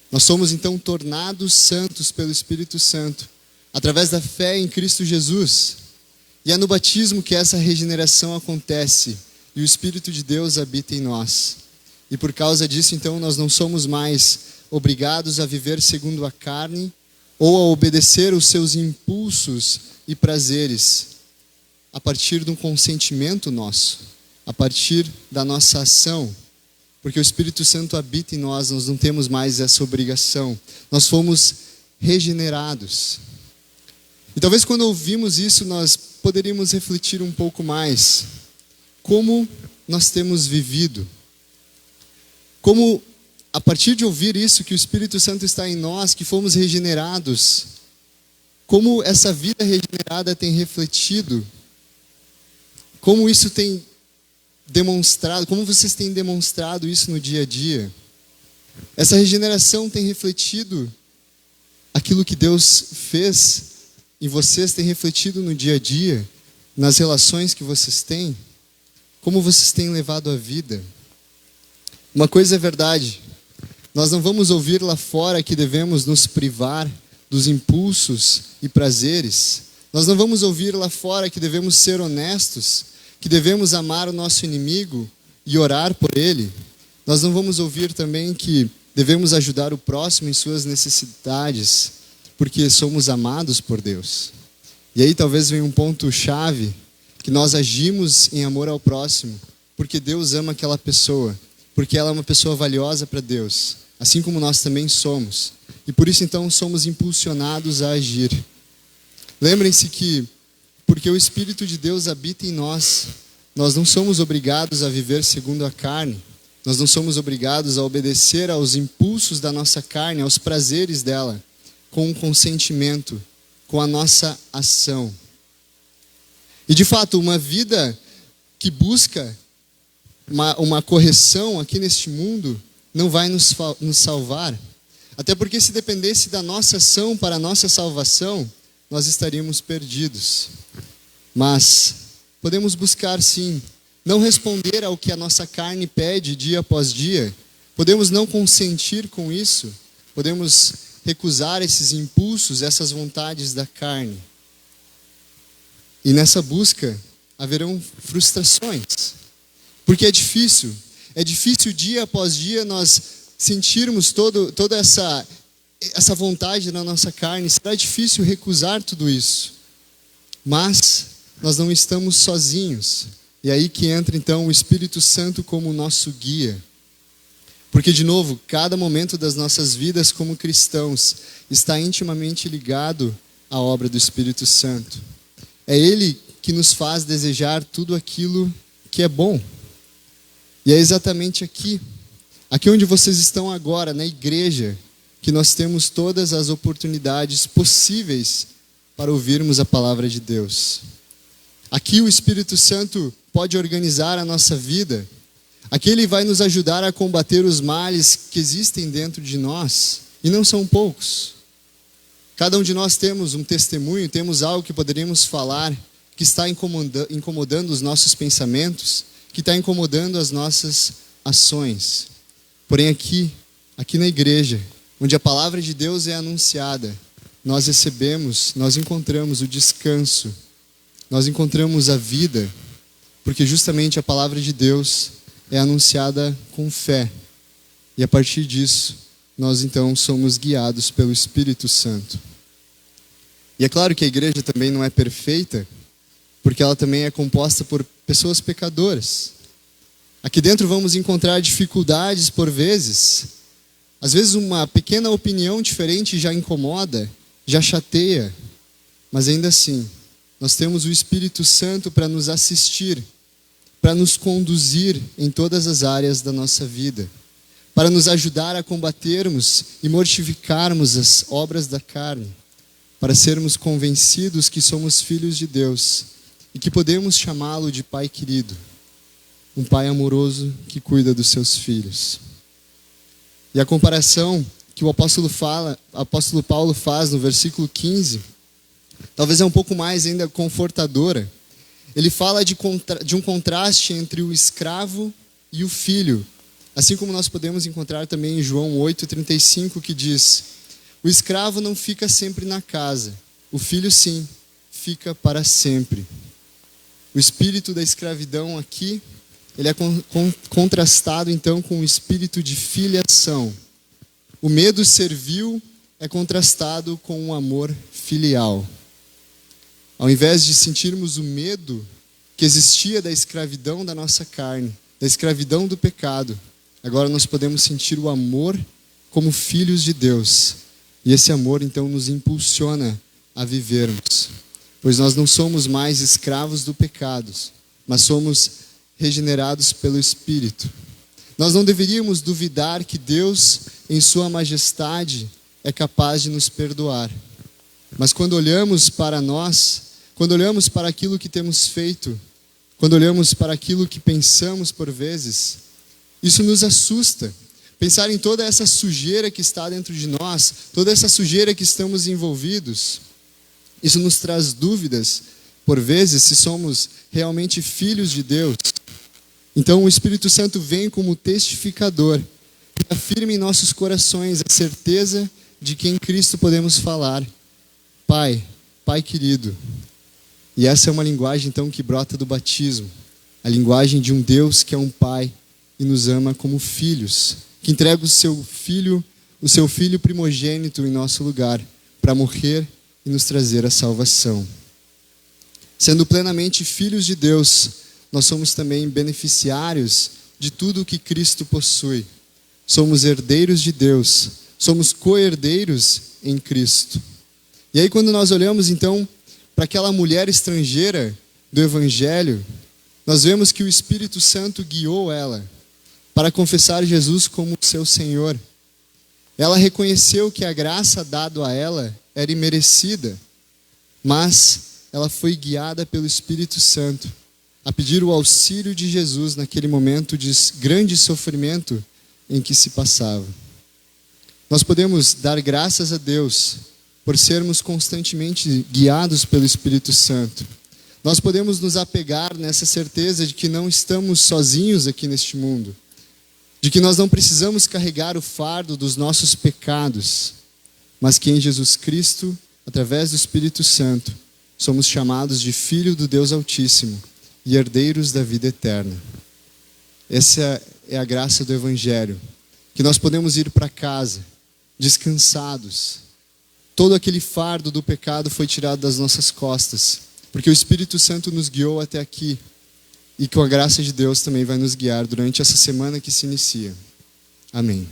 Nós somos então tornados santos pelo Espírito Santo, através da fé em Cristo Jesus. E é no batismo que essa regeneração acontece e o Espírito de Deus habita em nós. E por causa disso, então, nós não somos mais obrigados a viver segundo a carne ou a obedecer os seus impulsos e prazeres a partir de um consentimento nosso, a partir da nossa ação. Porque o Espírito Santo habita em nós, nós não temos mais essa obrigação. Nós fomos regenerados. E talvez quando ouvimos isso, nós poderíamos refletir um pouco mais. Como nós temos vivido? Como, a partir de ouvir isso, que o Espírito Santo está em nós, que fomos regenerados, como essa vida regenerada tem refletido? Como isso tem demonstrado, como vocês têm demonstrado isso no dia a dia? Essa regeneração tem refletido aquilo que Deus fez em vocês, tem refletido no dia a dia, nas relações que vocês têm? Como vocês têm levado a vida? Uma coisa é verdade, nós não vamos ouvir lá fora que devemos nos privar dos impulsos e prazeres. Nós não vamos ouvir lá fora que devemos ser honestos, que devemos amar o nosso inimigo e orar por ele. Nós não vamos ouvir também que devemos ajudar o próximo em suas necessidades, porque somos amados por Deus. E aí talvez venha um ponto-chave, que nós agimos em amor ao próximo, porque Deus ama aquela pessoa, porque ela é uma pessoa valiosa para Deus, assim como nós também somos. E por isso então somos impulsionados a agir. Lembrem-se que, porque o Espírito de Deus habita em nós, nós não somos obrigados a viver segundo a carne, nós não somos obrigados a obedecer aos impulsos da nossa carne, aos prazeres dela, com o consentimento, com a nossa ação. E de fato, uma vida que busca uma correção aqui neste mundo não vai nos salvar. Até porque se dependesse da nossa ação para a nossa salvação, nós estaríamos perdidos. Mas podemos buscar sim, não responder ao que a nossa carne pede dia após dia. Podemos não consentir com isso. Podemos recusar esses impulsos, essas vontades da carne. E nessa busca haverão frustrações. Porque é difícil dia após dia nós sentirmos toda essa vontade na nossa carne. Será difícil recusar tudo isso. Mas nós não estamos sozinhos. E aí que entra então o Espírito Santo como nosso guia. Porque, de novo, cada momento das nossas vidas como cristãos está intimamente ligado à obra do Espírito Santo. É Ele que nos faz desejar tudo aquilo que é bom. E é exatamente aqui onde vocês estão agora, na igreja, que nós temos todas as oportunidades possíveis para ouvirmos a palavra de Deus. Aqui o Espírito Santo pode organizar a nossa vida. Aqui Ele vai nos ajudar a combater os males que existem dentro de nós, e não são poucos. Cada um de nós temos um testemunho, temos algo que poderíamos falar, que está incomodando os nossos pensamentos, que está incomodando as nossas ações. Porém aqui na igreja, onde a palavra de Deus é anunciada, nós encontramos o descanso, nós encontramos a vida, porque justamente a palavra de Deus é anunciada com fé. E a partir disso, nós então somos guiados pelo Espírito Santo. E é claro que a igreja também não é perfeita, porque ela também é composta por pessoas pecadoras. Aqui dentro vamos encontrar dificuldades por vezes. Às vezes uma pequena opinião diferente já incomoda, já chateia. Mas ainda assim, nós temos o Espírito Santo para nos assistir, para nos conduzir em todas as áreas da nossa vida, para nos ajudar a combatermos e mortificarmos as obras da carne, para sermos convencidos que somos filhos de Deus e que podemos chamá-lo de Pai querido, um Pai amoroso que cuida dos seus filhos. E a comparação que o apóstolo Paulo faz no versículo 15, talvez é um pouco mais ainda confortadora. Ele fala de um contraste entre o escravo e o filho, assim como nós podemos encontrar também em João 8,35, que diz: o escravo não fica sempre na casa, o filho sim, fica para sempre. O espírito da escravidão aqui, ele é contrastado então com o espírito de filiação. O medo servil é contrastado com o amor filial. Ao invés de sentirmos o medo que existia da escravidão da nossa carne, da escravidão do pecado, agora nós podemos sentir o amor como filhos de Deus. E esse amor então nos impulsiona a vivermos. Pois nós não somos mais escravos do pecado, mas somos regenerados pelo Espírito. Nós não deveríamos duvidar que Deus, em sua majestade, é capaz de nos perdoar. Mas quando olhamos para nós, quando olhamos para aquilo que temos feito, quando olhamos para aquilo que pensamos por vezes, isso nos assusta. Pensar em toda essa sujeira que está dentro de nós, toda essa sujeira que estamos envolvidos, isso nos traz dúvidas, por vezes, se somos realmente filhos de Deus. Então o Espírito Santo vem como testificador, que afirma em nossos corações a certeza de que em Cristo podemos falar: Pai, Pai querido. E essa é uma linguagem então que brota do batismo, a linguagem de um Deus que é um Pai e nos ama como filhos, que entrega o seu filho primogênito em nosso lugar, para morrer e nos trazer a salvação. Sendo plenamente filhos de Deus, nós somos também beneficiários de tudo o que Cristo possui. Somos herdeiros de Deus, somos co-herdeiros em Cristo. E aí quando nós olhamos então para aquela mulher estrangeira do Evangelho, nós vemos que o Espírito Santo guiou ela para confessar Jesus como seu Senhor. Ela reconheceu que a graça dada a ela era imerecida, mas ela foi guiada pelo Espírito Santo a pedir o auxílio de Jesus naquele momento de grande sofrimento em que se passava. Nós podemos dar graças a Deus por sermos constantemente guiados pelo Espírito Santo. nós podemos nos apegar nessa certeza de que não estamos sozinhos aqui neste mundo, de que nós não precisamos carregar o fardo dos nossos pecados, mas que em Jesus Cristo, através do Espírito Santo, somos chamados de Filho do Deus Altíssimo e herdeiros da vida eterna. Essa é a graça do Evangelho, que nós podemos ir para casa descansados. Todo aquele fardo do pecado foi tirado das nossas costas, porque o Espírito Santo nos guiou até aqui, e com a graça de Deus também vai nos guiar durante essa semana que se inicia. Amém.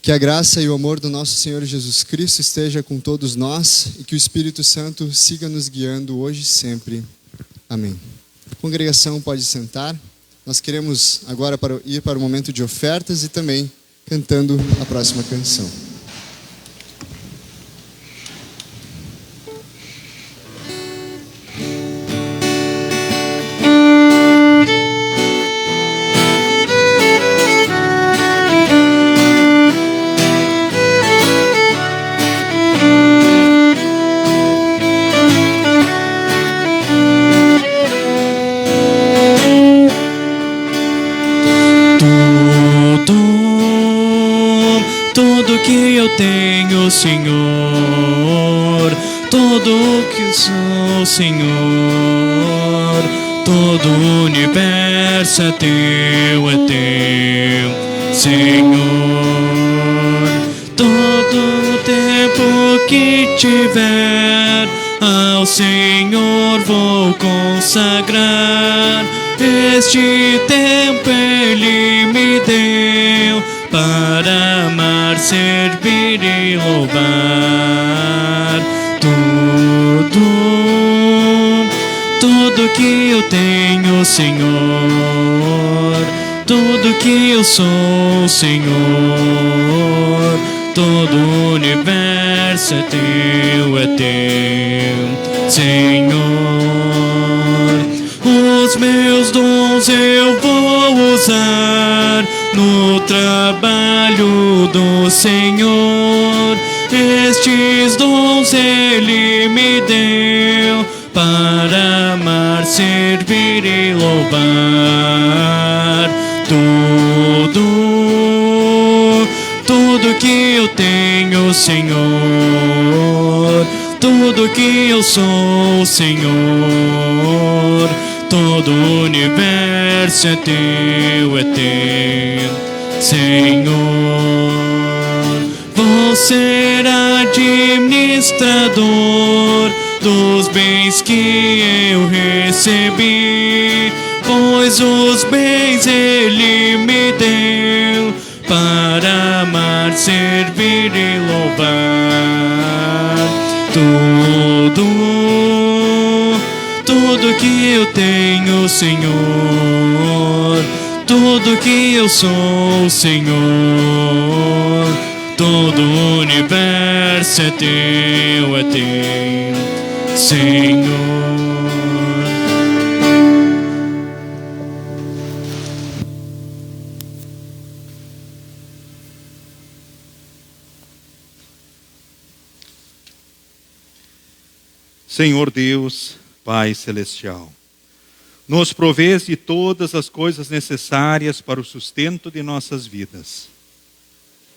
Que a graça e o amor do nosso Senhor Jesus Cristo esteja com todos nós e que o Espírito Santo siga nos guiando hoje e sempre. Amém. A congregação pode sentar. Nós queremos agora ir para o momento de ofertas e também cantando a próxima canção. Tudo que eu tenho, Senhor, tudo que sou, Senhor, todo o universo é teu, Senhor. Todo o tempo que tiver, ao Senhor vou consagrar. Este tempo Ele me deu para amar, servir e louvar. Tudo que eu tenho, Senhor, tudo que eu sou, Senhor, todo o universo é teu, Senhor. Os meus dons eu vou usar no trabalho do Senhor. Estes dons Ele me deu para amar, servir e louvar. Tudo que eu tenho, Senhor, tudo que eu sou, Senhor, todo o universo é teu, Senhor. Vou ser administrador dos bens que eu recebi, pois os bens Ele me deu para amar, servir e louvar. Tudo que eu tenho, Senhor, tudo que eu sou, Senhor, todo o universo é teu, Senhor. Senhor Deus, Pai Celestial, nos provês de todas as coisas necessárias para o sustento de nossas vidas.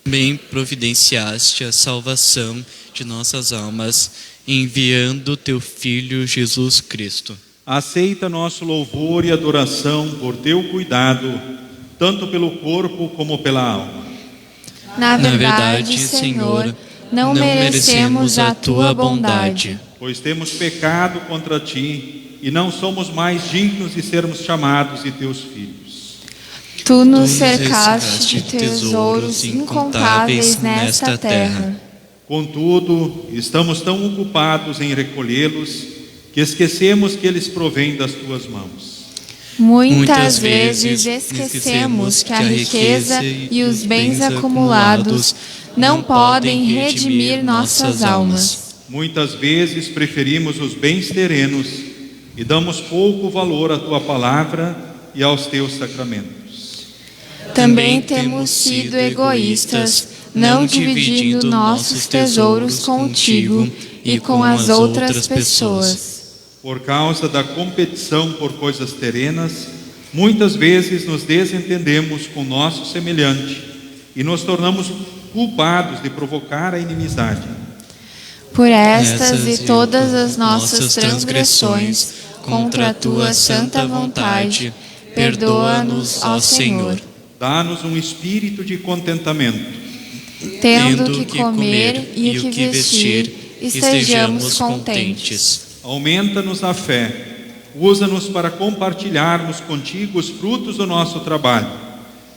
Também providenciaste a salvação de nossas almas, enviando teu Filho Jesus Cristo. Aceita nosso louvor e adoração por teu cuidado, tanto pelo corpo como pela alma. Na verdade, Senhor, não merecemos a tua bondade, pois temos pecado contra ti e não somos mais dignos de sermos chamados de teus filhos. Tu nos cercaste de tesouros incontáveis nesta terra. Contudo, estamos tão ocupados em recolhê-los que esquecemos que eles provêm das tuas mãos. Muitas vezes esquecemos que a riqueza e os bens acumulados não podem redimir nossas almas. Muitas vezes preferimos os bens terrenos e damos pouco valor à tua palavra e aos teus sacramentos. Também temos sido egoístas não dividindo nossos tesouros contigo e com as outras pessoas. Por causa da competição por coisas terrenas, muitas vezes nos desentendemos com nosso semelhante e nos tornamos culpados de provocar a inimizade. Por estas e todas as nossas transgressões contra a tua santa vontade, perdoa-nos, ó Senhor. Dá-nos um espírito de contentamento. Tendo o que comer e o que vestir, estejamos contentes. Aumenta-nos a fé. Usa-nos para compartilharmos contigo os frutos do nosso trabalho.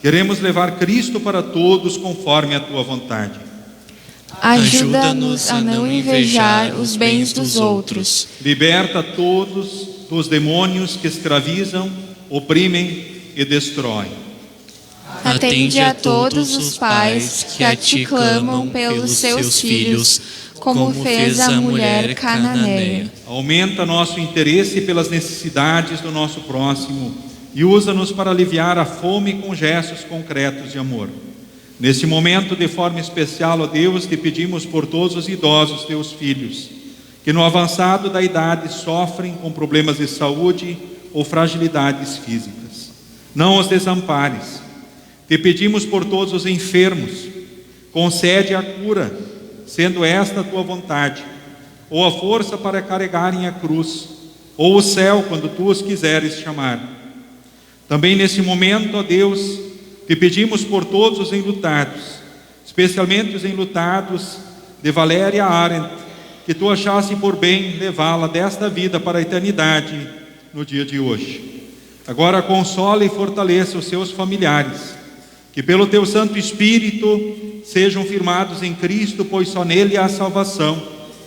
Queremos levar Cristo para todos conforme a tua vontade. Ajuda-nos a não invejar os bens dos outros. Liberta todos dos demônios que escravizam, oprimem e destroem. Atende a todos os pais que a ti clamam pelos seus filhos, como fez a mulher cananeia. Aumenta nosso interesse pelas necessidades do nosso próximo e usa-nos para aliviar a fome com gestos concretos de amor. Nesse momento, de forma especial, ó Deus, te pedimos por todos os idosos, teus filhos, que no avançado da idade sofrem com problemas de saúde ou fragilidades físicas. Não os desampares. Te pedimos por todos os enfermos, concede a cura, sendo esta a tua vontade, ou a força para carregarem a cruz, ou o céu quando tu os quiseres chamar. Também nesse momento, ó Deus, te pedimos por todos os enlutados, especialmente os enlutados de Valéria Arendt, que tu achasse por bem levá-la desta vida para a eternidade no dia de hoje. Agora consola e fortaleça os seus familiares, que pelo teu Santo Espírito sejam firmados em Cristo, pois só nele há salvação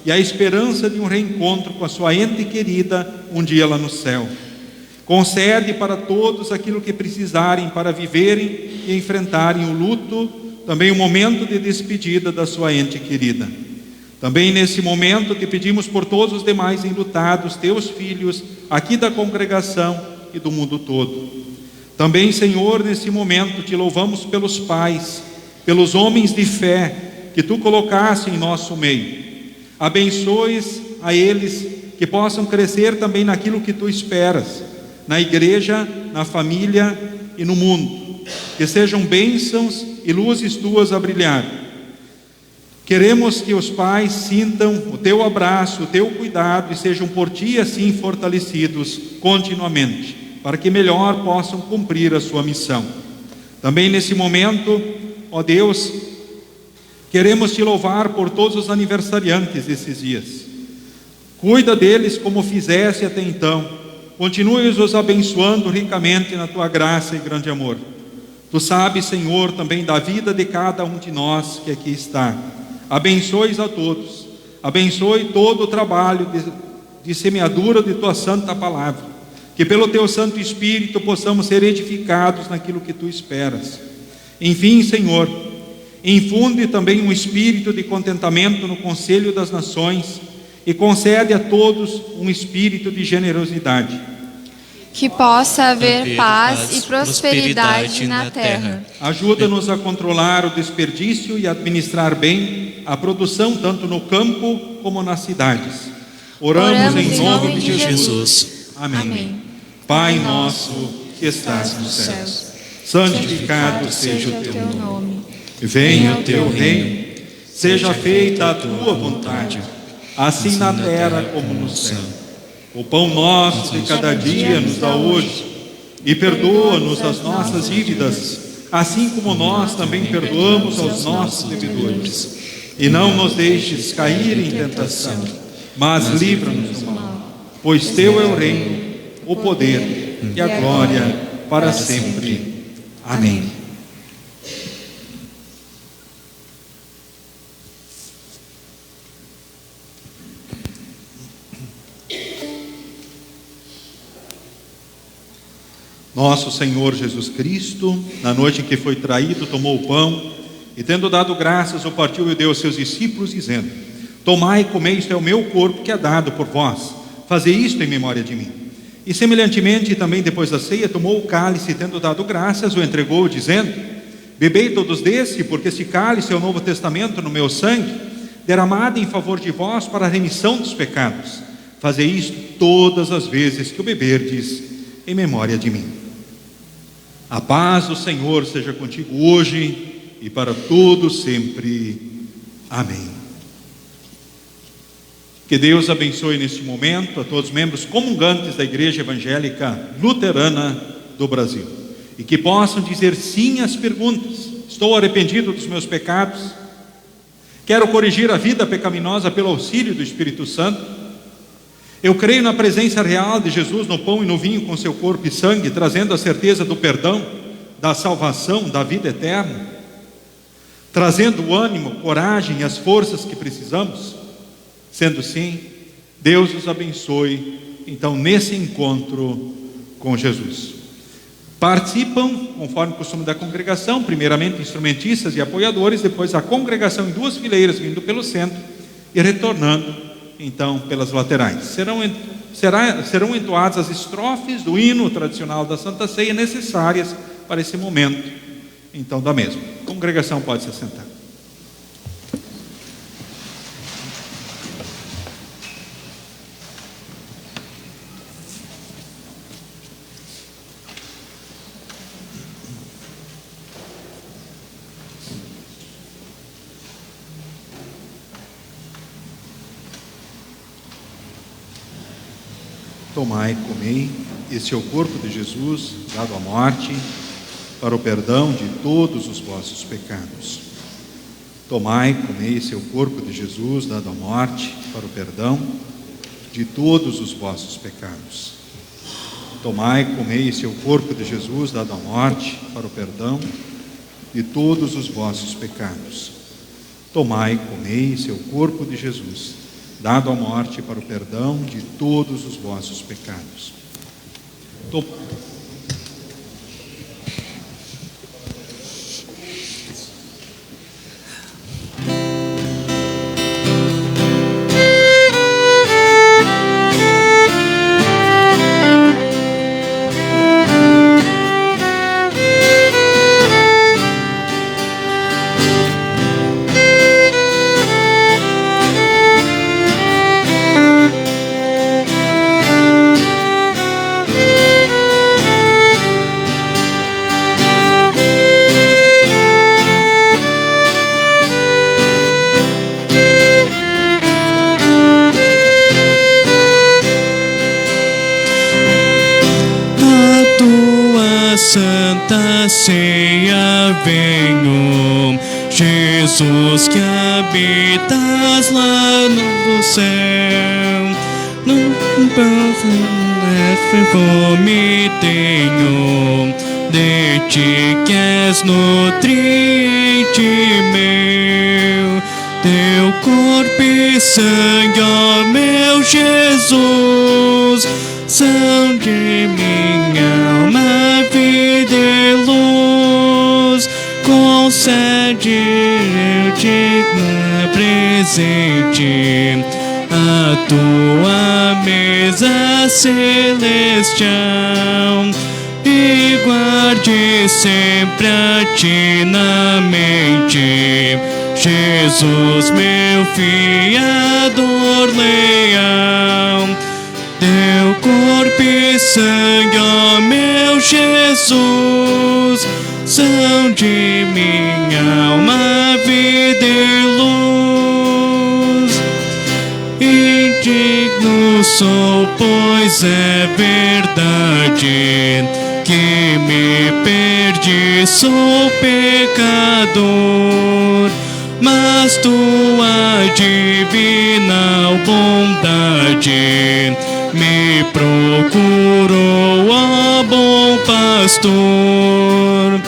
e a esperança de um reencontro com a sua ente querida um dia lá no céu. Concede para todos aquilo que precisarem para viverem e enfrentarem o luto, também o momento de despedida da sua ente querida. Também nesse momento te pedimos por todos os demais enlutados, teus filhos, aqui da congregação e do mundo todo. Também, Senhor, nesse momento te louvamos pelos pais, pelos homens de fé que tu colocaste em nosso meio. Abençoes a eles que possam crescer também naquilo que tu esperas, na igreja, na família e no mundo. Que sejam bênçãos e luzes tuas a brilhar. Queremos que os pais sintam o teu abraço, o teu cuidado e sejam por ti assim fortalecidos continuamente, para que melhor possam cumprir a sua missão. Também nesse momento, ó Deus, queremos te louvar por todos os aniversariantes desses dias. Cuida deles como fizeste até então. Continue-os abençoando ricamente na tua graça e grande amor. Tu sabes, Senhor, também da vida de cada um de nós que aqui está. Abençoe a todos. Abençoe todo o trabalho de semeadura de tua santa palavra. Que pelo teu Santo Espírito possamos ser edificados naquilo que tu esperas. Enfim, Senhor, infunde também um espírito de contentamento no conselho das nações e concede a todos um espírito de generosidade. Que possa haver paz e prosperidade na terra. Ajuda-nos a controlar o desperdício e administrar bem a produção tanto no campo como nas cidades. Oramos em nome de Jesus. Amém. Amém. Pai nosso que estás nos céus, santificado seja o teu nome. Venha o teu reino, seja feita a tua vontade, assim na terra como no céu. O pão nosso de cada dia nos dá hoje, e perdoa-nos as nossas dívidas, assim como nós também perdoamos aos nossos devedores. E não nos deixes cair em tentação, mas livra-nos do mal, pois teu é o reino, o poder e a glória para sempre. Amém. Nosso Senhor Jesus Cristo, na noite em que foi traído, tomou o pão e, tendo dado graças, o partiu e deu aos seus discípulos, dizendo: Tomai e comei, isto é o meu corpo que é dado por vós. Fazei isto em memória de mim. E semelhantemente, também depois da ceia, tomou o cálice e, tendo dado graças, o entregou, dizendo: Bebei todos desse, porque esse cálice é o novo testamento no meu sangue, derramado em favor de vós para a remissão dos pecados. Fazei isto todas as vezes que o beberdes, em memória de mim. A paz do Senhor seja contigo hoje e para todos sempre. Amém. Que Deus abençoe neste momento a todos os membros comungantes da Igreja Evangélica Luterana do Brasil, e que possam dizer sim às perguntas: estou arrependido dos meus pecados, quero corrigir a vida pecaminosa pelo auxílio do Espírito Santo, eu creio na presença real de Jesus no pão e no vinho com seu corpo e sangue, trazendo a certeza do perdão, da salvação, da vida eterna, trazendo o ânimo, coragem e as forças que precisamos. Sendo assim, Deus os abençoe, então, nesse encontro com Jesus. Participam, conforme o costume da congregação, primeiramente instrumentistas e apoiadores, depois a congregação em duas fileiras, vindo pelo centro e retornando, então, pelas laterais. Serão entoadas as estrofes do hino tradicional da Santa Ceia, necessárias para esse momento, então, da mesma. A congregação pode se assentar. Tomai e comei, este é o corpo de Jesus, dado à morte, para o perdão de todos os vossos pecados. Tomai e comei, este é o corpo de Jesus, dado à morte, para o perdão de todos os vossos pecados. Tomai e comei, este é o corpo de Jesus, dado à morte, para o perdão de todos os vossos pecados. Tomai e comei, este é o corpo de Jesus, dado à morte para o perdão de todos os vossos pecados. Santa Ceia venho, Jesus que habitas lá no céu. No pão fome tenho, de ti que és nutriente meu. Teu corpo e sangue, ó meu Jesus, são de minha alma, vida e luz. Concede-te presente a tua mesa celestial, e guarde sempre a ti na mente, Jesus, meu fiador leal. Teu corpo e sangue, ó meu Jesus, são de minha alma, vida e luz. Indigno sou, pois é verdade, que me perdi, sou pecador, mas tua divina bondade me procurou, ó bom pastor.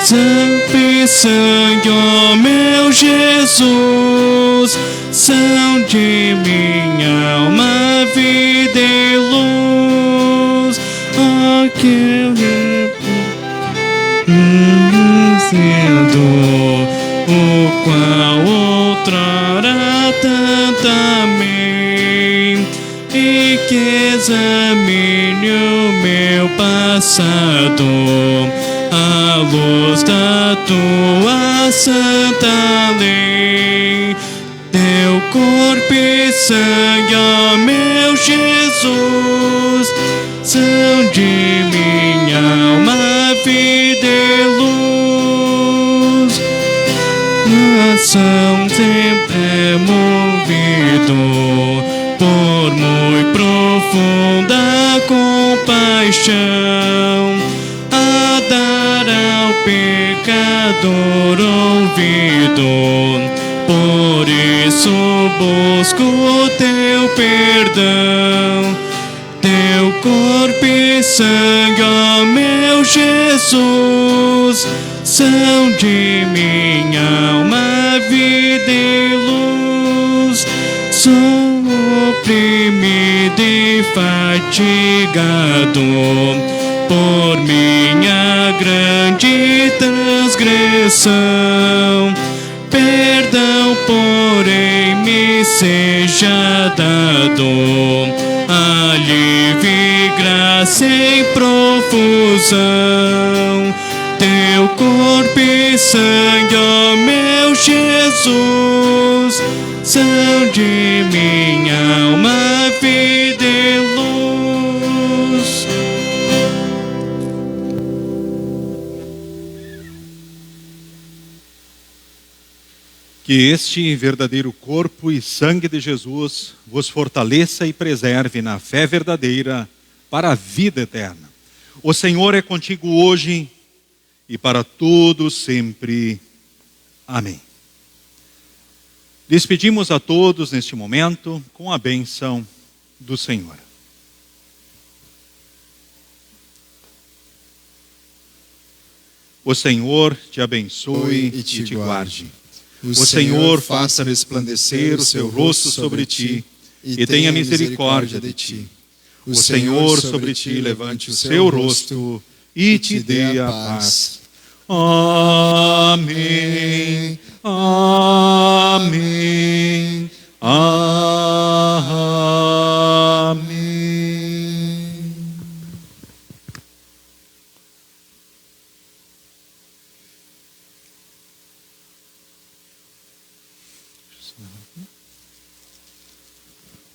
Santo e sangue, ó meu Jesus, são de minha alma, vida e luz. Ó que eu sendo, o qual outrora tanto amei, e que examine o meu passado, à luz da tua santa lei. Teu corpo e sangue, ó meu Jesus, são de minha alma, vida e luz. Coração sempre movido por muito profunda compaixão, a dar ao pecador ouvido. Por isso busco o teu perdão. Teu corpo e sangue, ó meu Jesus, são de minha alma, vida e luz. Sou oprimido e fatigado por minha grande transgressão. Perdão, porém, me seja dado, alívio e graça em profusão. Teu corpo e sangue, ó meu Jesus, são de minha alma, vida e luz. Que este verdadeiro corpo e sangue de Jesus vos fortaleça e preserve na fé verdadeira para a vida eterna. O Senhor é contigo hoje e para todos sempre. Amém. Despedimos a todos neste momento com a bênção do Senhor. O Senhor te abençoe e te guarde. O Senhor faça resplandecer o seu rosto sobre ti e tenha misericórdia de ti. O Senhor sobre ti levante o seu rosto e te dê a paz. Amém. Amém. Amém.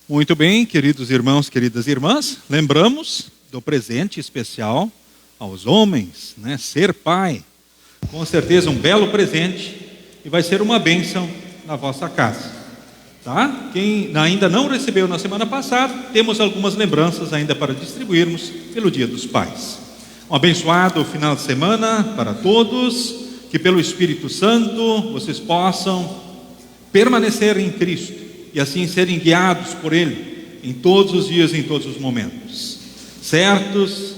Muito bem, queridos irmãos, queridas irmãs, lembramos do presente especial aos homens, né? Ser pai, com certeza um belo presente e vai ser uma bênção na vossa casa, tá? Quem ainda não recebeu na semana passada, temos algumas lembranças ainda para distribuirmos pelo Dia dos Pais. Um abençoado final de semana para todos, que pelo Espírito Santo vocês possam permanecer em Cristo e assim serem guiados por Ele em todos os dias, em todos os momentos, certos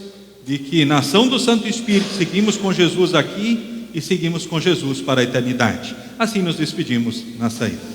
de que na ação do Santo Espírito seguimos com Jesus aqui e seguimos com Jesus para a eternidade. Assim nos despedimos na saída.